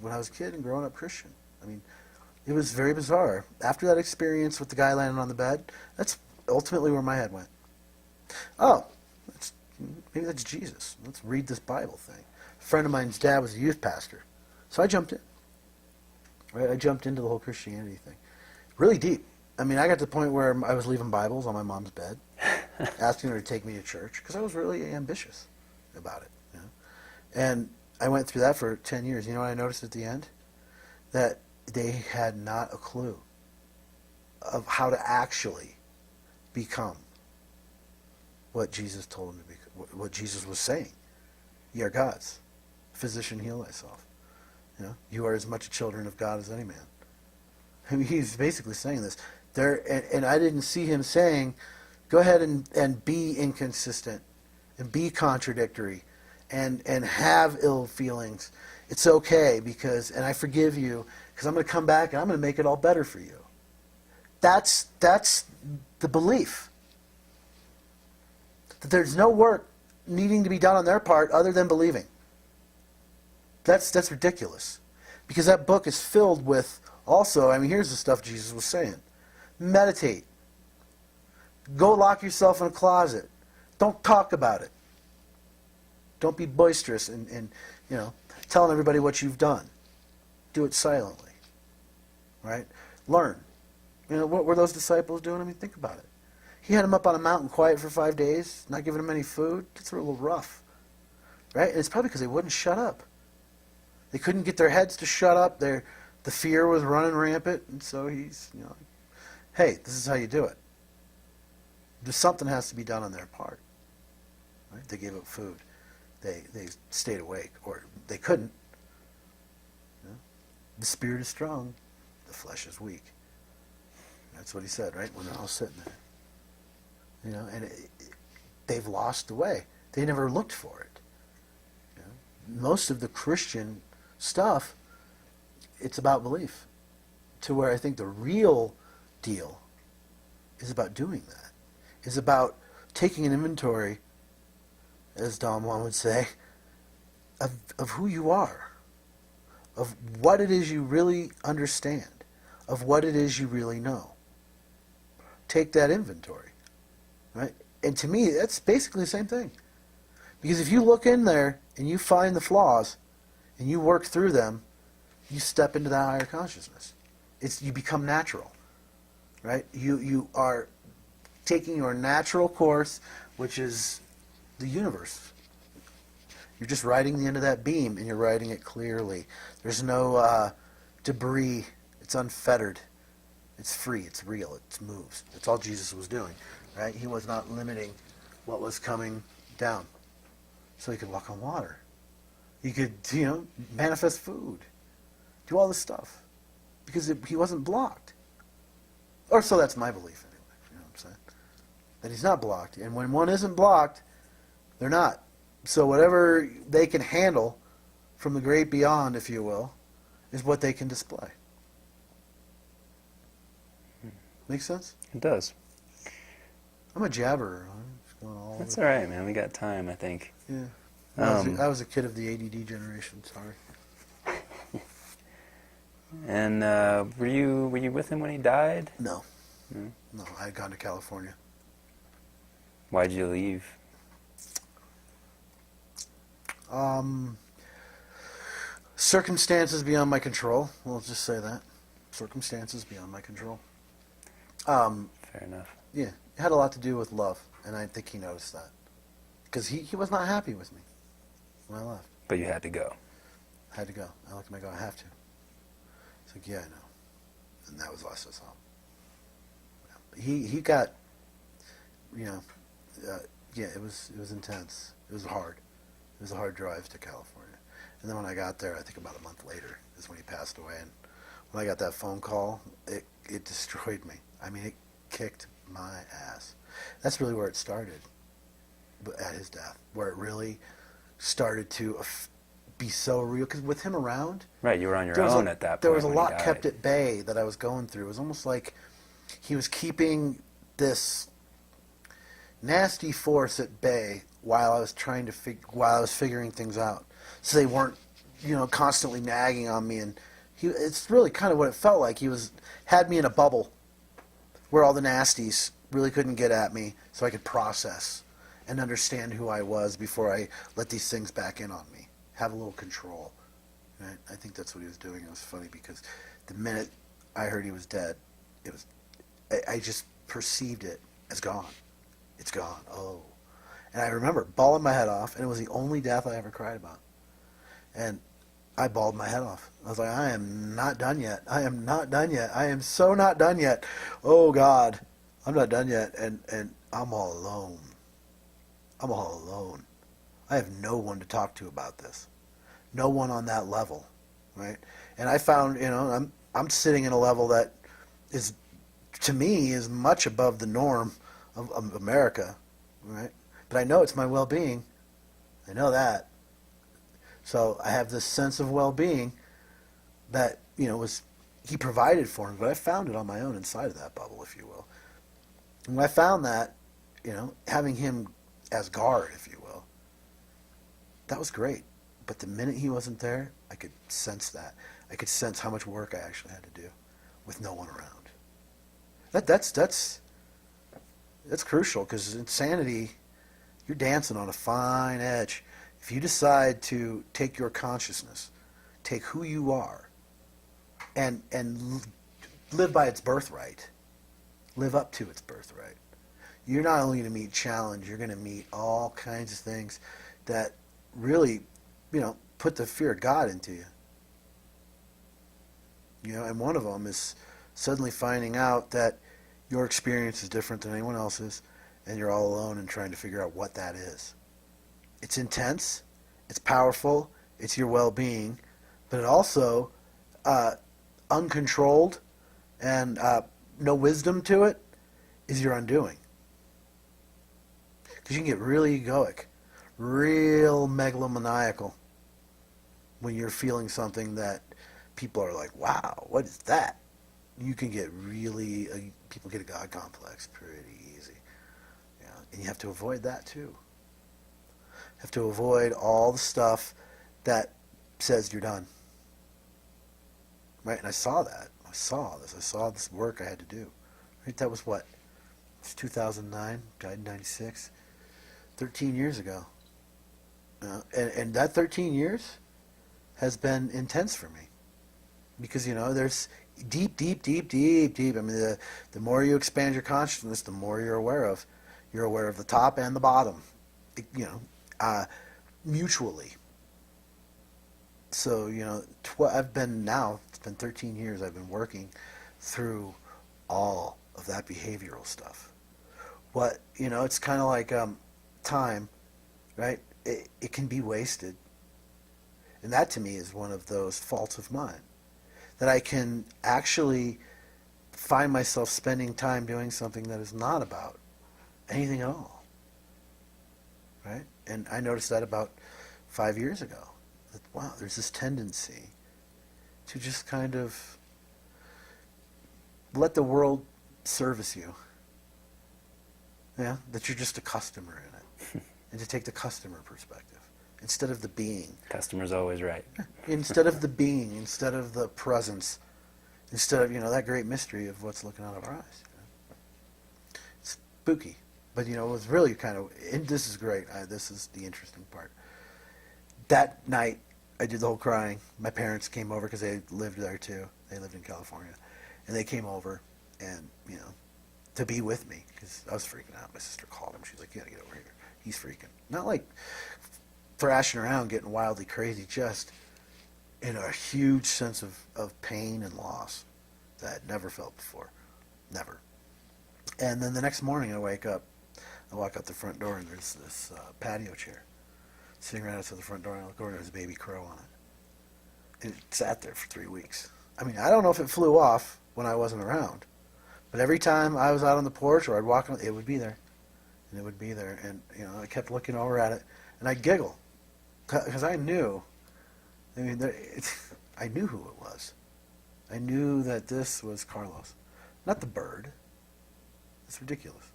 when I was a kid and growing up Christian. I mean, it was very bizarre. After that experience with the guy landing on the bed, that's ultimately where my head went. Oh, maybe that's Jesus. Let's read this Bible thing. A friend of mine's dad was a youth pastor, so I jumped in. Right, I jumped into the whole Christianity thing. Really deep. I mean, I got to the point where I was leaving Bibles on my mom's bed, asking her to take me to church, because I was really ambitious about it. You know? And I went through that for 10 years. You know what I noticed at the end? That they had not a clue of how to actually become what Jesus told them to be, what Jesus was saying. Ye are God's. Physician, heal thyself. You know, you are as much children of God as any man. I mean, he's basically saying this. And I didn't see him saying, go ahead and be inconsistent and be contradictory and have ill feelings. It's okay because, and I forgive you because I'm going to come back and I'm going to make it all better for you. That's the belief. That there's no work needing to be done on their part other than believing. That's ridiculous. Because that book is filled with also, I mean, here's the stuff Jesus was saying. Meditate. Go lock yourself in a closet. Don't talk about it. Don't be boisterous and you know, telling everybody what you've done. Do it silently. Right? Learn. You know, what were those disciples doing? I mean, think about it. He had them up on a mountain quiet for 5 days, not giving them any food. It's a little rough. Right? And it's probably because they wouldn't shut up. They couldn't get their heads to shut up. The fear was running rampant, and so he's, you know, hey, this is how you do it. There's something has to be done on their part. Right? They gave up food. They stayed awake, or they couldn't. You know? The spirit is strong, the flesh is weak. That's what he said, right? When they're all sitting there. You know, and they've lost the way. They never looked for it. You know? Most of the Christian stuff, it's about belief. To where I think the real deal is about doing that. Is about taking an inventory, as Don Juan would say, of who you are, of what it is you really understand, of what it is you really know. Take that inventory, right? And to me, that's basically the same thing. Because if you look in there and you find the flaws and you work through them, you step into that higher consciousness. You become natural, right? You are taking your natural course, which is the universe. You're just riding the end of that beam, and you're riding it clearly. There's no debris. It's unfettered. It's free. It's real. It moves. That's all Jesus was doing, right? He was not limiting what was coming down. So he could walk on water. He could, you know, manifest food. Do all this stuff. Because he wasn't blocked. Or so that's my belief anyway. You know what I'm saying? That he's not blocked. And when one isn't blocked, they're not. So whatever they can handle from the great beyond, if you will, is what they can display. Make sense? It does. I'm a jabberer. That's all right, man. We got time, I think. Yeah. I was a kid of the ADD generation. Sorry. And were you with him when he died? No. No, I had gone to California. Why'd you leave? Circumstances beyond my control. We'll just say that. Circumstances beyond my control. Fair enough. Yeah, it had a lot to do with love, and I think he noticed that. Because he was not happy with me when I left. But you had to go. I had to go. I looked at him and I go, I have to. He's like, yeah, I know. And that was last I saw him. He got, you know, yeah, it was intense. It was hard. It was a hard drive to California. And then when I got there, I think about a month later is when he passed away. And when I got that phone call, it destroyed me. I mean, it kicked my ass. That's really where it started, at his death, where it really started to be so real. Because with him around... Right, you were on your own at that point. There was a lot kept at bay that I was going through. It was almost like he was keeping this nasty force at bay while I was figuring things out. So they weren't constantly nagging on me, and it's really kind of what it felt like. He had me in a bubble where all the nasties really couldn't get at me, so I could process and understand who I was before I let these things back in on me. Have a little control. Right? I think that's what he was doing. It was funny because the minute I heard he was dead, I just perceived it as gone. It's gone. Oh. And I remember bawling my head off, and it was the only death I ever cried about. And I bawled my head off. I was like, I am not done yet. I am not done yet. I am so not done yet. Oh, God. I'm not done yet. And I'm all alone. I'm all alone. I have no one to talk to about this. No one on that level, right? And I found, I'm sitting in a level that is, to me, is much above the norm of America, right? But I know it's my well-being. I know that. So I have this sense of well-being that, he provided for me, but I found it on my own inside of that bubble, if you will. And when I found that, having him as guard, if you will, that was great. But the minute he wasn't there, I could sense that. I could sense how much work I actually had to do with no one around. That's crucial, because insanity, you're dancing on a fine edge. If you decide to take your consciousness, take who you are, and live by its birthright, live up to its birthright, you're not only going to meet challenge, you're going to meet all kinds of things that really, put the fear of God into you. And one of them is suddenly finding out that your experience is different than anyone else's, and you're all alone and trying to figure out what that is. It's intense, it's powerful, it's your well-being, but it also, uncontrolled and no wisdom to it, is your undoing. Because you can get really egoic, real megalomaniacal when you're feeling something that people are like, wow, what is that? You can get really, people get a God complex pretty easy. And you have to avoid that too. You have to avoid all the stuff that says you're done. Right? And I saw that. I saw this work I had to do. Right? That was what? It's 2009, died in 96. 13 years ago. And that 13 years has been intense for me. Because, there's deep. I mean, the more you expand your consciousness, the more you're aware of. You're aware of the top and the bottom, mutually. So, it's been 13 years I've been working through all of that behavioral stuff. It's kind of like time, right? It can be wasted. And that to me is one of those faults of mine. That I can actually find myself spending time doing something that is not about anything at all. Right? And I noticed that about 5 years ago. That, wow, there's this tendency to just kind of let the world service you. Yeah? That you're just a customer in it. And to take the customer perspective instead of the being. Customer's always right. Instead of the being, instead of the presence, instead of, that great mystery of what's looking out of our eyes. It's spooky. But, it was really kind of, and this is great. This is the interesting part. That night, I did the whole crying. My parents came over because they lived there too. They lived in California. And they came over and, to be with me because I was freaking out. My sister called him. She's like, you got to get over here. He's freaking. Not like thrashing around, getting wildly crazy, just in a huge sense of pain and loss that I'd never felt before. Never. And then the next morning I wake up. I walk out the front door and there's this patio chair sitting right outside the front door, and I look over and there's a baby crow on it. And it sat there for 3 weeks. I mean, I don't know if it flew off when I wasn't around, but every time I was out on the porch or I'd walk on it would be there. And it would be there. And, I kept looking over at it, and I'd giggle because I knew. I mean, I knew who it was. I knew that this was Carlos, not the bird. It's ridiculous.